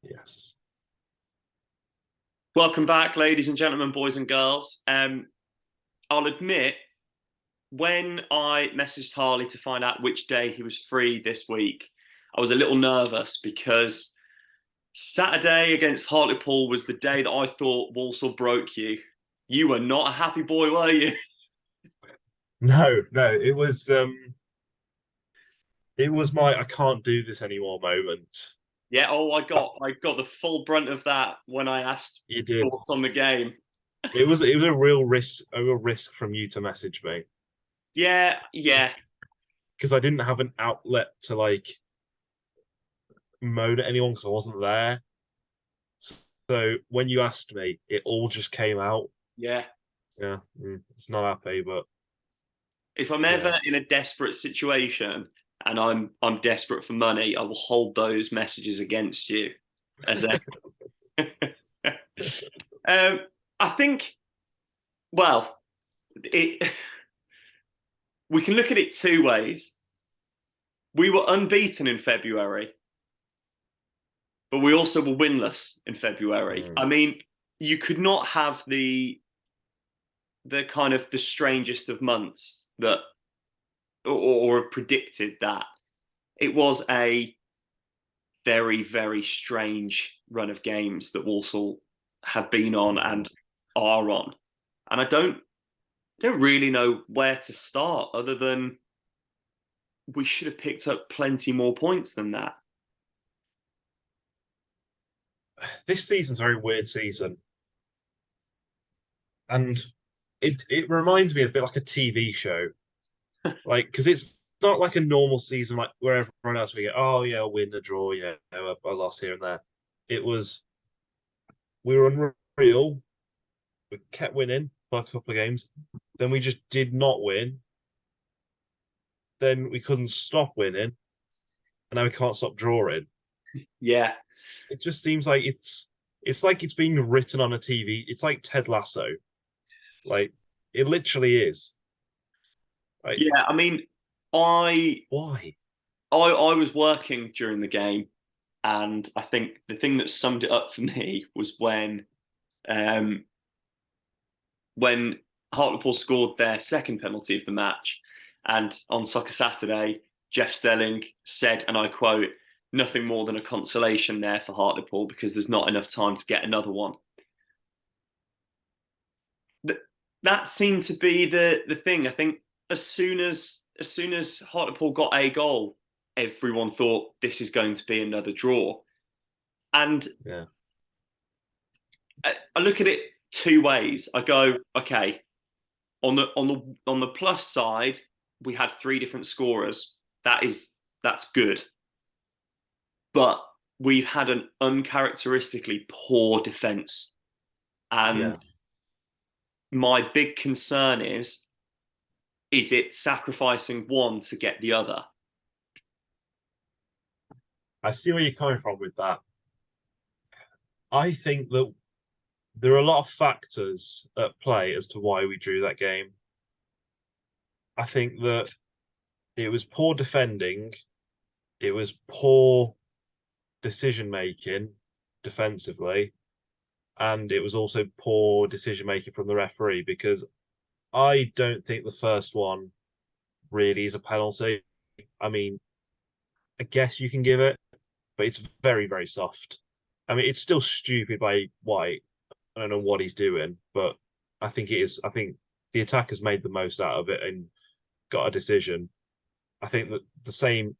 Yes. Welcome back, ladies and gentlemen, boys and girls. I'll admit, when I messaged Harley to find out which day he was free this week, I was a little nervous because Saturday against Hartlepool was the day that I thought Walsall broke you. You were not a happy boy, were you? No, no, it was my I can't do this anymore moment. Yeah. Oh, I got the full brunt of that when I asked You did. thoughts on the game. It was a real risk from you to message me Yeah, yeah, because I didn't have an outlet to moan at anyone because I wasn't there. So when you asked me, it all just came out. yeah. Yeah, it's not happy, but If I'm yeah. ever in a desperate situation and I'm desperate for money, I will hold those messages against you. As a, I think, well, it we can look at it two ways. We were unbeaten in February, but we also were winless in February. I Mm. mean, you could not have the kind of the strangest of months that or have predicted that. It was a very, very strange run of games that Walsall have been on Mm. and are on. And I don't really know where to start other than we should have picked up plenty more points than that. This season's a very weird season, and it reminds me a bit like a TV show. Like, because it's not like a normal season, like where everyone else we get, oh yeah, I'll win the draw, yeah, I lost here and there. It was we were unreal. We kept winning for a couple of games. Then we just did not win. Then we couldn't stop winning, and now we can't stop drawing. Yeah. It just seems like it's like it's being written on a TV. It's like Ted Lasso. Like it literally is. Like Yeah, I mean, I why? I was working during the game, and I think the thing that summed it up for me was um, when Hartlepool scored their second penalty of the match, and on Soccer Saturday, Jeff Stelling said, and I quote, "Nothing more than a consolation there for Hartlepool because there's not enough time to get another one." That seemed to be the thing. I think as soon as Hartlepool got a goal, everyone thought this is going to be another draw. And Yeah. I look at it two ways. I go, okay, on the plus side, we had three different scorers. That's good, but we've had an uncharacteristically poor defense, and Yeah. my big concern is it sacrificing one to get the other? I see where you're coming from with that. I think that there are a lot of factors at play as to why we drew that game. I think that it was poor defending, it was poor decision making defensively, and it was also poor decision making from the referee because I don't think the first one really is a penalty. I mean, I guess you can give it, but it's very, very soft. I mean, it's still stupid by White. I don't know what he's doing, but I think it is. I think the attackers made the most out of it and got a decision. I think that the same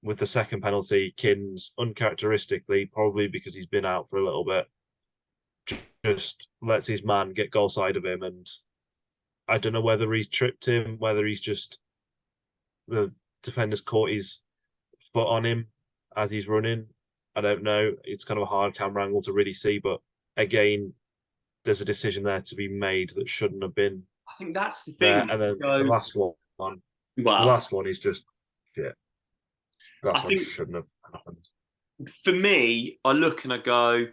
with the second penalty, Kins uncharacteristically, probably because he's been out for a little bit, just lets his man get goal side of him. And I don't know whether he's tripped him, whether he's just the defender's caught his foot on him as he's running. I don't know. It's kind of a hard camera angle to really see, but again, there's a decision there to be made that shouldn't have been I think that's the there. thing. And then the So, the well, last one is just shit. The I last one think shouldn't have happened. for me, I look and I go,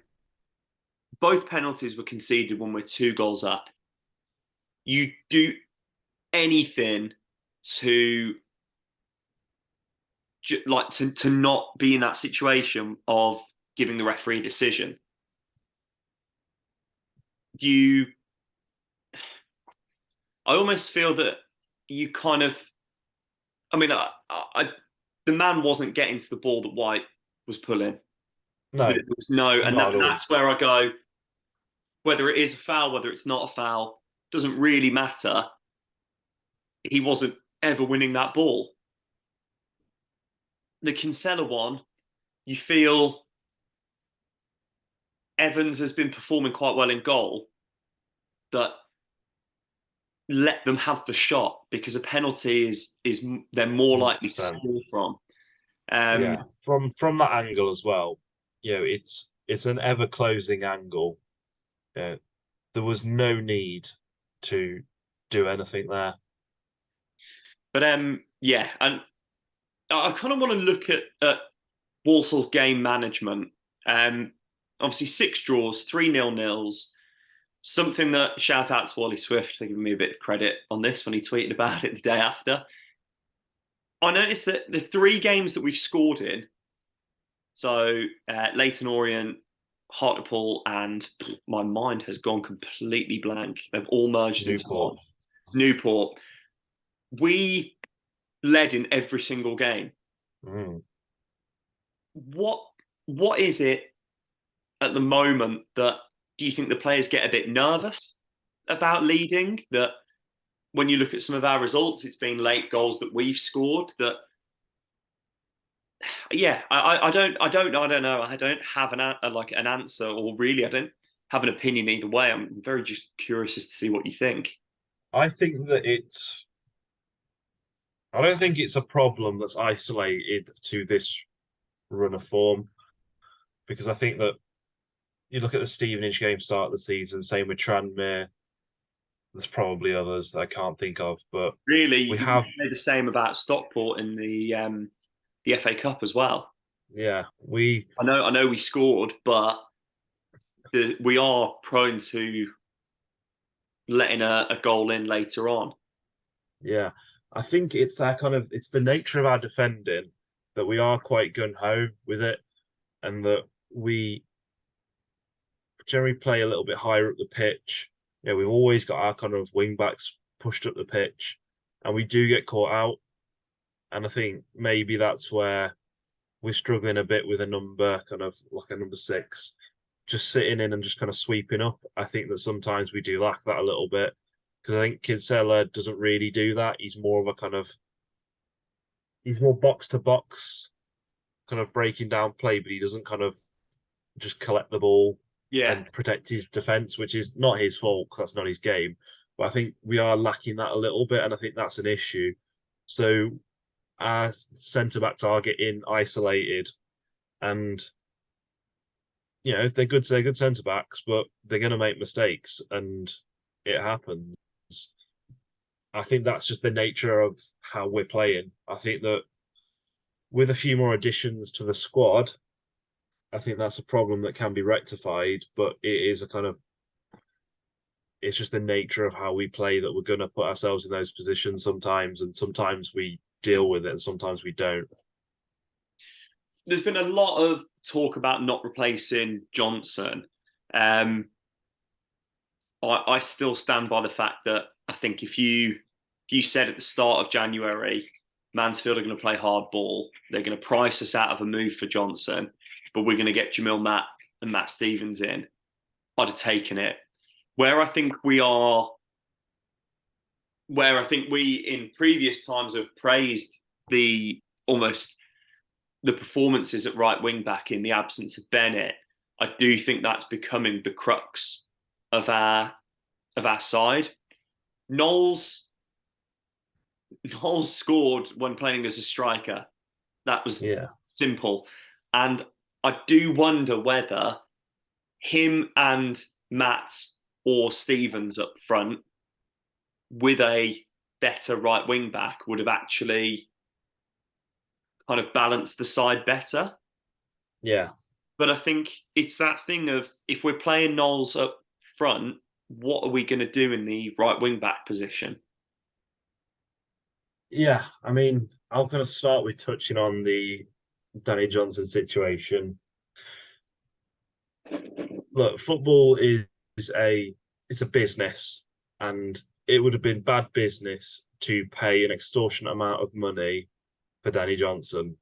both penalties were conceded when we're two goals up. You do anything to to not be in that situation of giving the referee a decision. I almost feel that you kind of, I mean, the man wasn't getting to the ball that White was pulling. No, There was no, and not at all. that's where I go. Whether it is a foul, whether it's not a foul, doesn't really matter. He wasn't ever winning that ball. The Kinsella one, you feel Evans has been performing quite well in goal, that let them have the shot, because a penalty is they're more likely to 100%. score from. Yeah, from that angle as well. It's an ever closing angle. Yeah, there was no need to do anything there. But yeah, and I kind of want to look at Walsall's game management. Obviously 6 draws, 3 nil-nils. Something that, shout out to Wally Swift for giving me a bit of credit on this when he tweeted about it the day after. I noticed that the 3 games that we've scored in, so Leyton Orient, Hartlepool, and my mind has gone completely blank. They've all merged into one. Newport. We led in every single game. Mm. What is it at the moment that, do you think the players get a bit nervous about leading? That when you look at some of our results, it's been late goals that we've scored. That, yeah, I don't know. I don't have an answer, or really, I don't have an opinion either way. I'm very just curious as to see what you think. I think that I don't think it's a problem that's isolated to this run of form, because I think that you look at the Stevenage game start of the season, same with Tranmere. There's probably others that I can't think of, but Really, we you have, can say the same about Stockport in the FA Cup as well. yeah, I know we scored, but we are prone to letting a goal in later on. yeah, I think it's that kind of, it's the nature of our defending that we are quite gun ho with it, and that we generally play a little bit higher up the pitch. We've always got our kind of wing backs pushed up the pitch, and we do get caught out. And I think maybe that's where we're struggling a bit with a number, kind of like a number 6, just sitting in and just kind of sweeping up. I think that sometimes we do lack that a little bit, because I think Kinsella doesn't really do that. He's more of a kind of, he's more box to box, kind of breaking down play, but he doesn't kind of just collect the ball Yeah, and protect his defense, which is not his fault because that's not his game. But I think we are lacking that a little bit, and I think that's an issue. So our centre backs are getting isolated, and if they're good centre backs, but they're going to make mistakes, and it happens. I think that's just the nature of how we're playing. I think that with a few more additions to the squad, I think that's a problem that can be rectified, but it is a kind of, it's just the nature of how we play that we're going to put ourselves in those positions sometimes, and sometimes we deal with it and sometimes we don't. there's been a lot of talk about not replacing Johnson. I still stand by the fact that I think if you said at the start of January, Mansfield are going to play hard ball, they're going to price us out of a move for Johnson, but we're going to get Jamil Matt and Matt Stevens in, I'd have taken it. Where I think we in previous times have praised the performances at right wing back in the absence of Bennett, I do think that's becoming the crux of our side. Knowles scored when playing as a striker. That was simple. And I do wonder whether him and Matt or Stevens up front with a better right wing back would have actually kind of balanced the side better. Yeah. But I think it's that thing of, if we're playing Knowles up front, what are we going to do in the right wing back position? Yeah, I mean, I'm going to start with touching on the Danny Johnson situation. look, football is it's a business, and it would have been bad business to pay an extortionate amount of money for Danny Johnson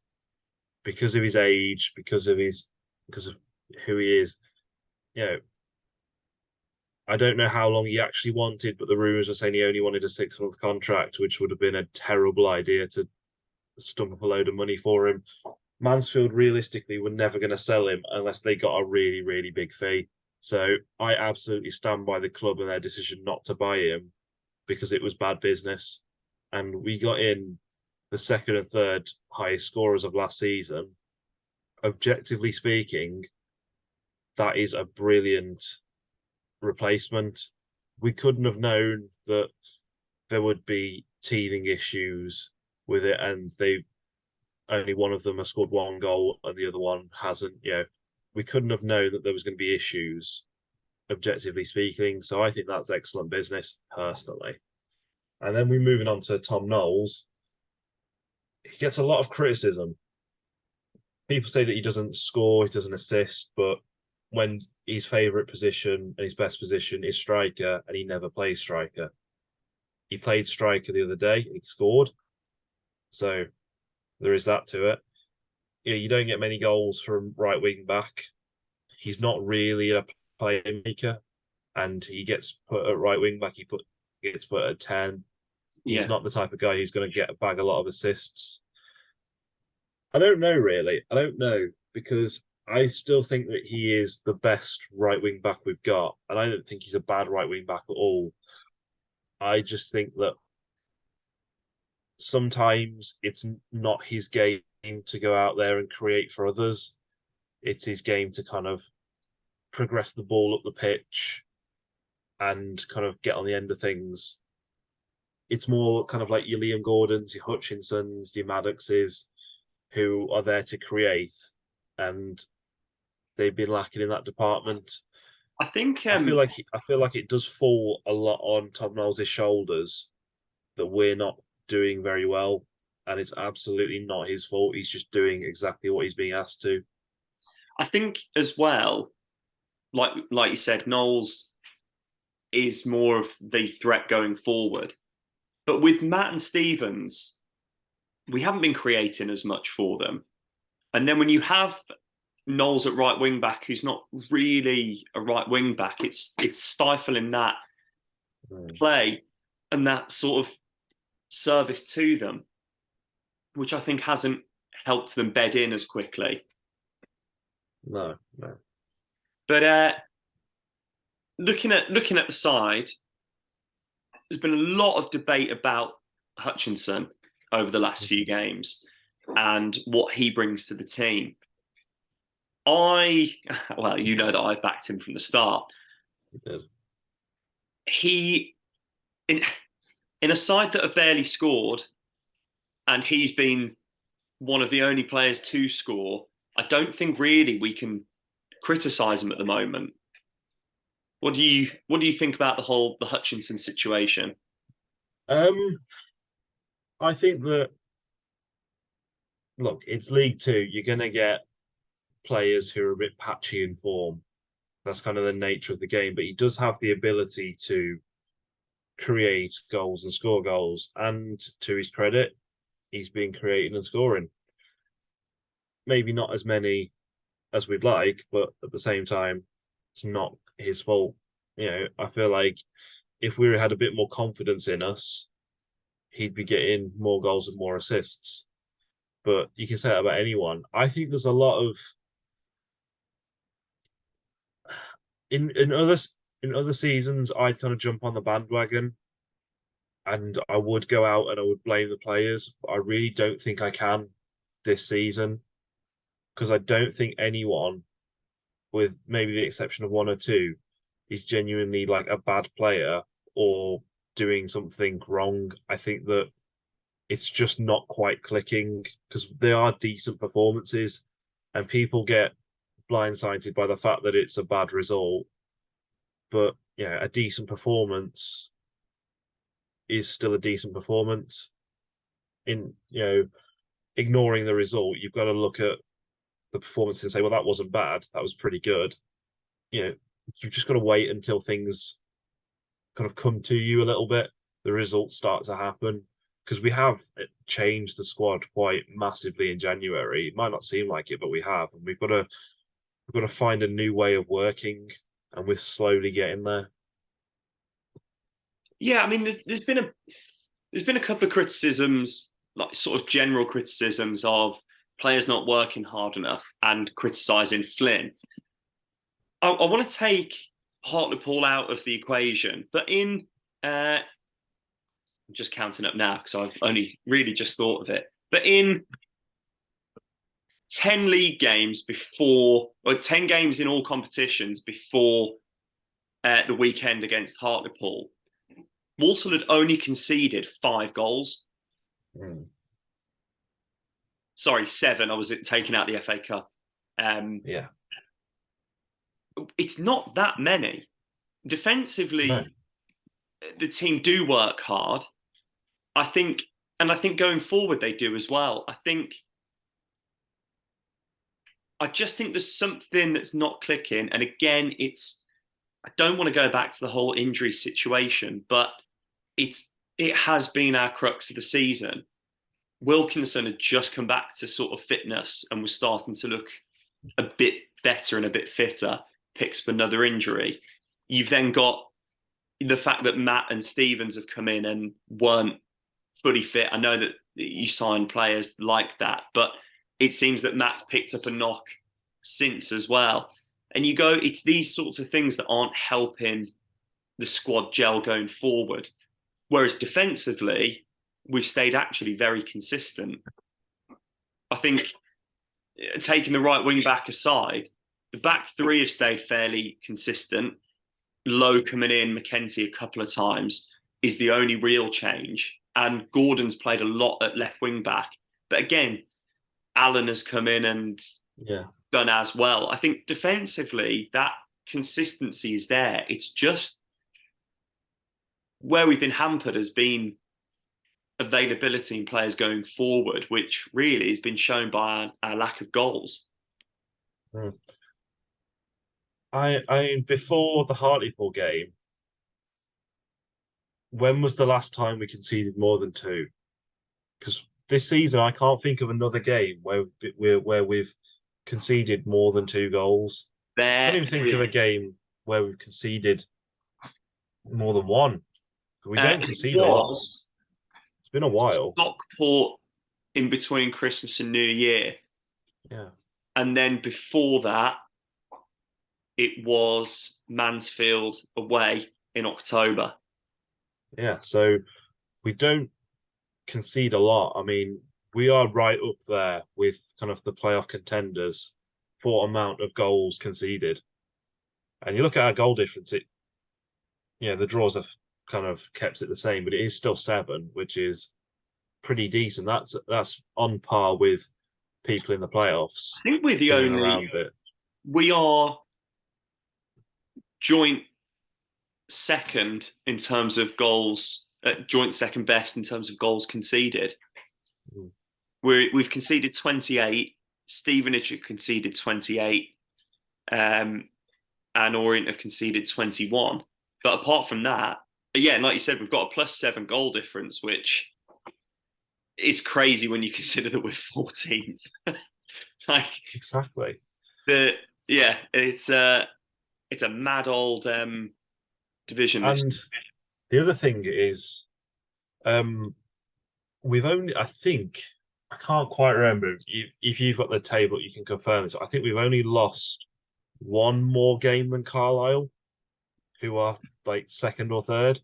because of his age, because of who he is. You know, I don't know how long he actually wanted, but the rumors are saying he only wanted a 6 month contract, which would have been a terrible idea to stump up a load of money for him. Mansfield realistically were never going to sell him unless they got a really, really big fee. So I absolutely stand by the club and their decision not to buy him because it was bad business. And we got in the second and third highest scorers of last season. Objectively speaking, that is a brilliant replacement. We couldn't have known that there would be teething issues with it, and they only one of them has scored one goal and the other one hasn't. We couldn't have known that there was going to be issues, objectively speaking. So I think that's excellent business, personally. And then we're moving on to Tom Knowles. He gets a lot of criticism. People say that he doesn't score, he doesn't assist, but when his favourite position and his best position is striker, and he never plays striker. He played striker the other day, and he scored. So there is that to it. You don't get many goals from right wing back. He's not really a playmaker, and he gets put at right wing back. Gets put at 10. He's not the type of guy who's going to get bag a lot of assists. I don't know, really. I don't know, because I still think that he is the best right wing back we've got, and I don't think he's a bad right wing back at all. I just think that sometimes it's not his game to go out there and create for others. It's his game to kind of progress the ball up the pitch and kind of get on the end of things. It's more kind of like your Liam Gordons, your Hutchinsons, your Maddoxes, who are there to create, and they've been lacking in that department. I think I feel like it does fall a lot on Tom Knowles' shoulders that we're not doing very well, and it's absolutely not his fault. He's just doing exactly what he's being asked to. I think as well, like you said, Knowles is more of the threat going forward. But with Matt and Stevens, we haven't been creating as much for them. And then when you have Knowles at right wing back, who's not really a right wing back, it's stifling that play and that sort of service to them, which I think hasn't helped them bed in as quickly. No. But looking at the side, there's been a lot of debate about Hutchinson over the last few games and what he brings to the team. Well, you know that I backed him from the start. He, in a side that have barely scored, and he's been one of the only players to score, I don't think really we can criticise him at the moment. What do you think about the Hutchinson situation? I think that, look, it's League Two. You're going to get players who are a bit patchy in form. That's kind of the nature of the game. But he does have the ability to create goals and score goals. And to his credit, he's been creating and scoring. Maybe not as many as we'd like, but at the same time, it's not his fault. I feel like if we had a bit more confidence in us, he'd be getting more goals and more assists. But you can say that about anyone. I think there's a lot of in other seasons, I'd kind of jump on the bandwagon and I would go out and I would blame the players. But I really don't think I can this season, because I don't think anyone, with maybe the exception of one or two, is genuinely like a bad player or doing something wrong. I think that it's just not quite clicking, because they are decent performances and people get blindsided by the fact that it's a bad result. But a decent performance is still a decent performance. Ignoring the result, you've got to look at the performance and say, well, that wasn't bad. That was pretty good. you've just got to wait until things kind of come to you a little bit. The results start to happen because we have changed the squad quite massively in January. It might not seem like it, but we have, and we've got to find a new way of working, and we're slowly getting there. Yeah, I mean, there's been a couple of criticisms, like sort of general criticisms of players not working hard enough and criticising Flynn. I want to take Hartlepool out of the equation, but I'm just counting up now because I've only really just thought of it. But in 10 league games before, or 10 games in all competitions before the weekend against Hartlepool, Walsall had only conceded 5 goals. Mm. Sorry, 7. I was taking out the FA Cup. Yeah. It's not that many. Defensively, No. the team do work hard. I think going forward they do as well. I just think there's something that's not clicking. And again, I don't want to go back to the whole injury situation, but it has been our crux of the season. Wilkinson had just come back to sort of fitness and was starting to look a bit better and a bit fitter. Picks up another injury. You've then got the fact that Matt and Stevens have come in and weren't fully fit. I know that you sign players like that, but it seems that Matt's picked up a knock since as well. And you go, it's these sorts of things that aren't helping the squad gel going forward. Whereas defensively, we've stayed actually very consistent. I think taking the right wing back aside, the back three have stayed fairly consistent. Lowe coming in, Mackenzie a couple of times is the only real change. And Gordon's played a lot at left wing back. But again, Allen has come in and done as well. I think defensively, that consistency is there. It's just where we've been hampered has been availability in players going forward, which really has been shown by our lack of goals. Mm. I before the Hartlepool game, when was the last time we conceded more than 2? Because this season I can't think of another game where we've conceded more than 2 goals. I can't even think of a game where we've conceded more than 1. We don't concede a lot. It's been a while. Stockport in between Christmas and New Year. Yeah. And then before that, it was Mansfield away in October. Yeah, so we don't concede a lot. I mean, we are right up there with kind of the playoff contenders for amount of goals conceded. And you look at our goal difference, the draws have kind of kept it the same, but it is still 7, which is pretty decent. That's on par with people in the playoffs. I think we're the only. We are joint second in terms of goals, joint second best in terms of goals conceded. Mm. We've conceded 28. Stevenage have conceded 28, and Orient have conceded 21. But apart from that, yeah, like you said, we've got a +7 goal difference, which is crazy when you consider that we're 14th. Exactly. It's a mad old division. And the other thing is, we've only, I can't quite remember. If you've got the table, you can confirm this. I think we've only lost 1 more game than Carlisle, who are like 2nd or 3rd.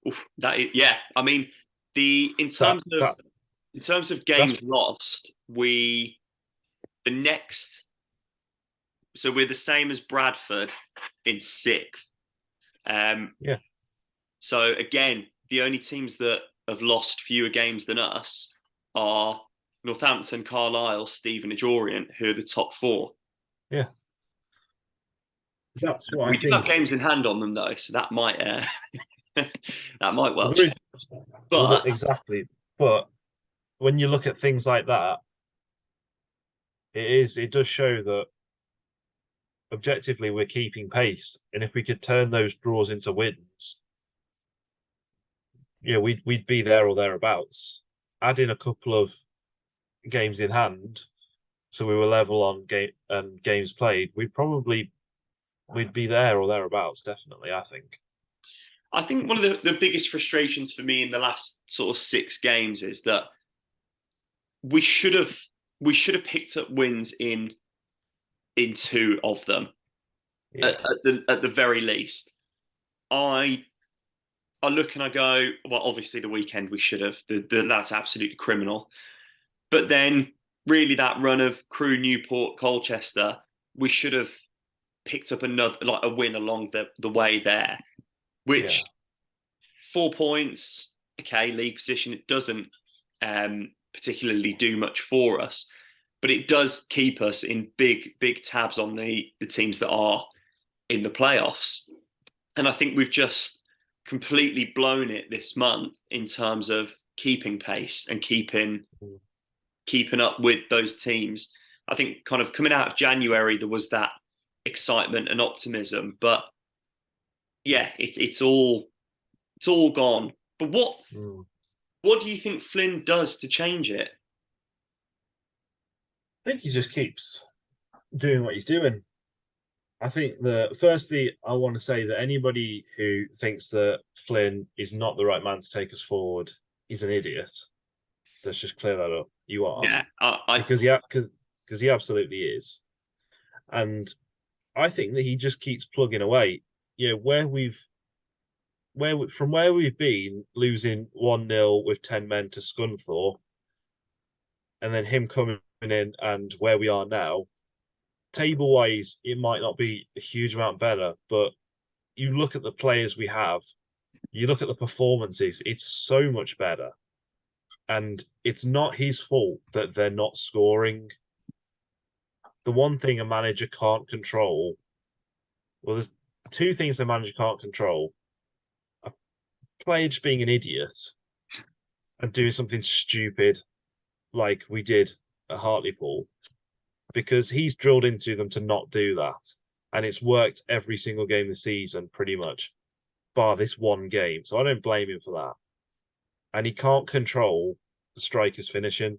Oof, I mean, in terms of games lost, so we're the same as Bradford in 6th. So again, the only teams that have lost fewer games than us are Northampton, Carlisle, Stevenage, Orient, who are the top 4. Yeah. That's what we do have games in hand on them though, so that might well change. But exactly. But when you look at things like that, it does show that objectively we're keeping pace, and if we could turn those draws into wins, we'd be there or thereabouts. Add in a couple of games in hand, so we were level on games played. We'd be there or thereabouts. Definitely, I think. I think one of the biggest frustrations for me in the last sort of 6 games is that we should have picked up wins in 2 of them Yeah, at the very least. I look and I go, well, obviously the weekend we should have. That's absolutely criminal. But then, really, that run of Crewe, Newport, Colchester, we should have picked up another like a win along the way there. yeah. Which 4 points, okay, league position. It doesn't particularly do much for us, but it does keep us in big tabs on the teams that are in the playoffs. And I think we've just completely blown it this month in terms of keeping pace and keeping up with those teams. I think kind of coming out of January, there was that excitement and optimism, but yeah, it's all gone. But what do you think Flynn does to change it? I think he just keeps doing what he's doing. I think that firstly, I want to say that anybody who thinks that Flynn is not the right man to take us forward is an idiot. Let's just clear that up. You are, Yeah, because he absolutely is, and I think that he just keeps plugging away. From where we've been losing 1-0 with 10 men to Scunthorpe, and then him coming in, and where we are now, table wise, it might not be a huge amount better, but you look at the players we have, you look at the performances, it's so much better. And it's not his fault that they're not scoring. The one thing a manager can't control, well, there's 2 things a manager can't control: a player just being an idiot and doing something stupid like we did at Hartlepool, because he's drilled into them to not do that. And it's worked every single game this season, pretty much, bar this one game. So I don't blame him for that. And he can't control the strikers finishing.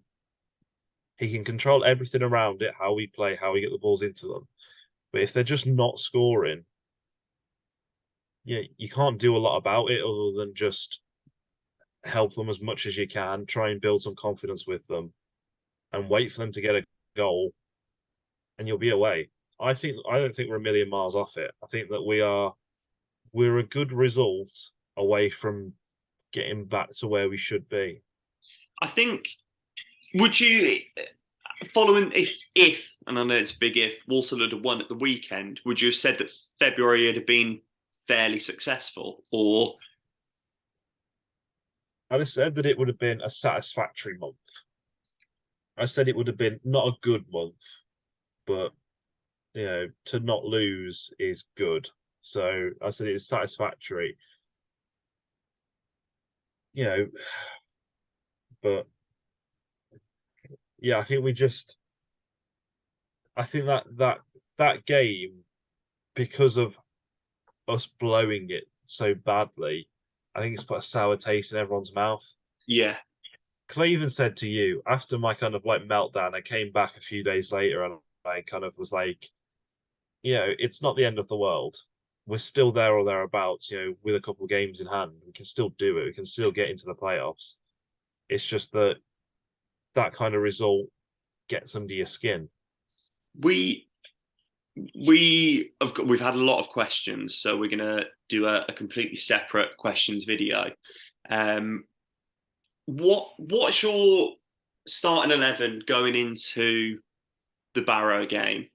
He can control everything around it, how we play, how we get the balls into them. But if they're just not scoring, you can't do a lot about it other than just help them as much as you can, try and build some confidence with them, and wait for them to get a goal, and you'll be away. I don't think we're a million miles off it. I think that we're a good result away from getting back to where we should be. I think. Would you following if and I know it's a big if Walsall had won at the weekend? Would you have said that February had been fairly successful, or I'd have said that it would have been a satisfactory month. I said it would have been not a good month, but to not lose is good. So I said it is satisfactory. But yeah, I think that game, because of us blowing it so badly, I think it's put a sour taste in everyone's mouth. yeah, Because I even said to you after my kind of like meltdown, I came back a few days later and I kind of was like, it's not the end of the world. We're still there or thereabouts, with a couple of games in hand. We can still do it. We can still get into the playoffs. It's just that kind of result gets under your skin. we've had a lot of questions, so we're gonna do a completely separate questions video. What's your starting 11 going into the Barrow game?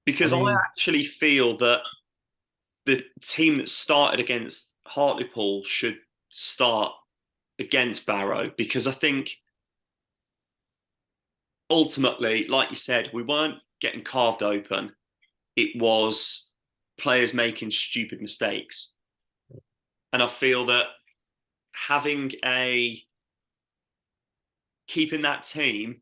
Because I actually feel that the team that started against Hartlepool should start against Barrow, because I think ultimately, like you said, we weren't getting carved open. It was players making stupid mistakes. And I feel that having keeping that team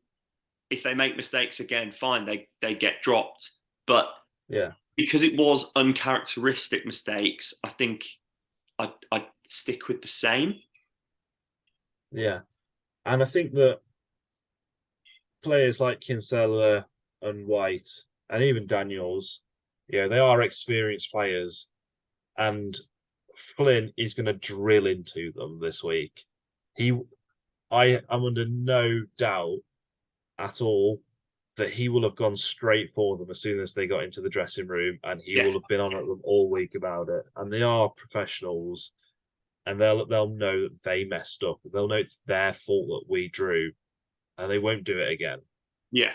if they make mistakes again, fine, they get dropped. But Yeah. because it was uncharacteristic mistakes, I think I'd stick with the same. Yeah. And I think that players like Kinsella and White and even Daniels, yeah, they are experienced players, and Flynn is going to drill into them this week. I am under no doubt at all that he will have gone straight for them as soon as they got into the dressing room, and he Yeah. will have been on at them all week about it. And they are professionals, and they'll know that they messed up. They'll know it's their fault that we drew, and they won't do it again. Yeah.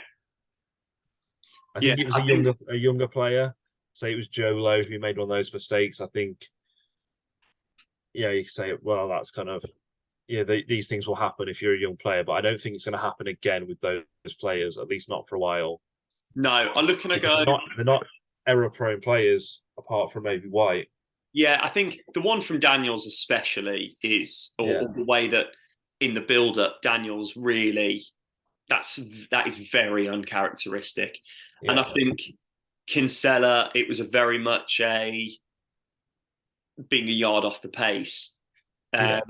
I Yeah. think it was I think, a younger player. Say it was Joe Lowe who made one of those mistakes. I think, yeah, you can say, well, that's kind of, yeah, these things will happen if you're a young player, but I don't think it's going to happen again with those players, at least not for a while. no, I look and I Because go, they're not error-prone players, apart from maybe White. yeah, I think the one from Daniels especially is, Yeah. or the way that in the build-up, Daniels really, that is very uncharacteristic. And I Yeah. think Kinsella, it was a very much being a yard off the pace. Yeah.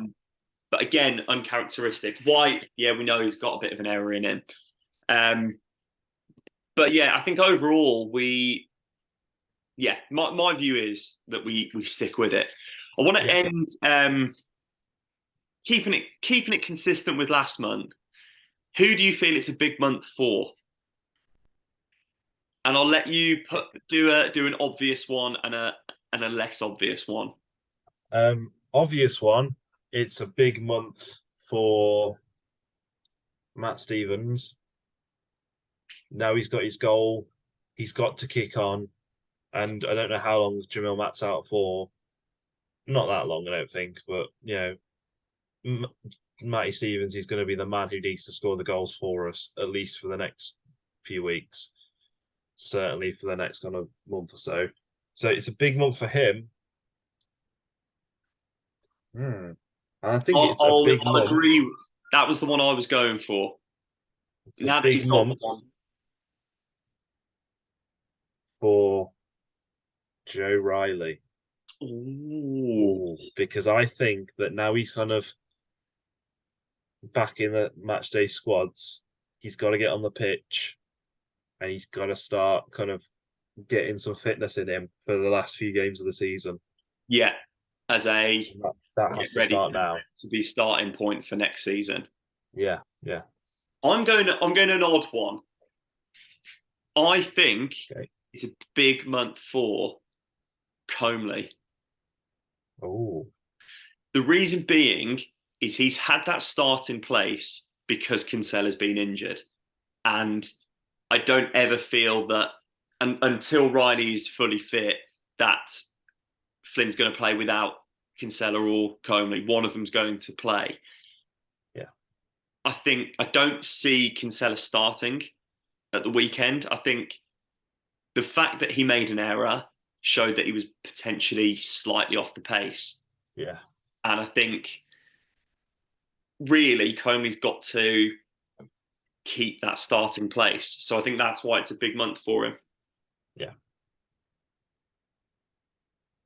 But again, uncharacteristic. White, yeah, we know he's got a bit of an error in him. But yeah, I think overall my view is that we stick with it. I want to end keeping it consistent with last month. Who do you feel it's a big month for? And I'll let you do an obvious one and a less obvious one. Obvious one. It's a big month for Matt Stevens. Now he's got his goal. He's got to kick on. And I don't know how long Jamil Matt's out for. Not that long, I don't think. But, Matty Stevens is going to be the man who needs to score the goals for us, at least for the next few weeks. Certainly for the next kind of month or so. So it's a big month for him. And I think it's a big I'll month. agree. That was the one I was going for. It's Now a that he's big got month one. for Joe Riley. Ooh. Because I think that now he's kind of back in the match day squads, he's got to get on the pitch and he's got to start kind of getting some fitness in him for the last few games of the season. Yeah, as that has to start now. To be starting point for next season. Yeah. I'm going an odd one. I think it's a big month for Comley. Oh. The reason being is he's had that start in place because Kinsella's been injured. And I don't ever feel that until Riley's fully fit, that Flynn's going to play without Kinsella or Comley. One of them's going to play. Yeah. I don't see Kinsella starting at the weekend. I think the fact that he made an error showed that he was potentially slightly off the pace. Yeah. And I think really Comey's got to keep that starting place. So I think that's why it's a big month for him. Yeah.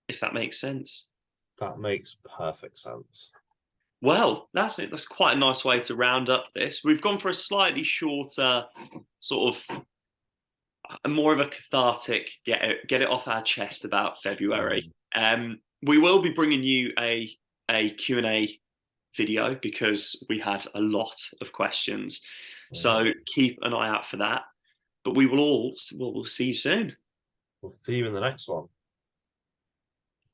If that makes sense. That makes perfect sense. Well, that's it. That's quite a nice way to round up this. We've gone for a slightly shorter, sort of more of a cathartic, get it off our chest about February. We will be bringing you a Q&A video because we had a lot of questions. So keep an eye out for that. But we'll see you soon. We'll see you in the next one.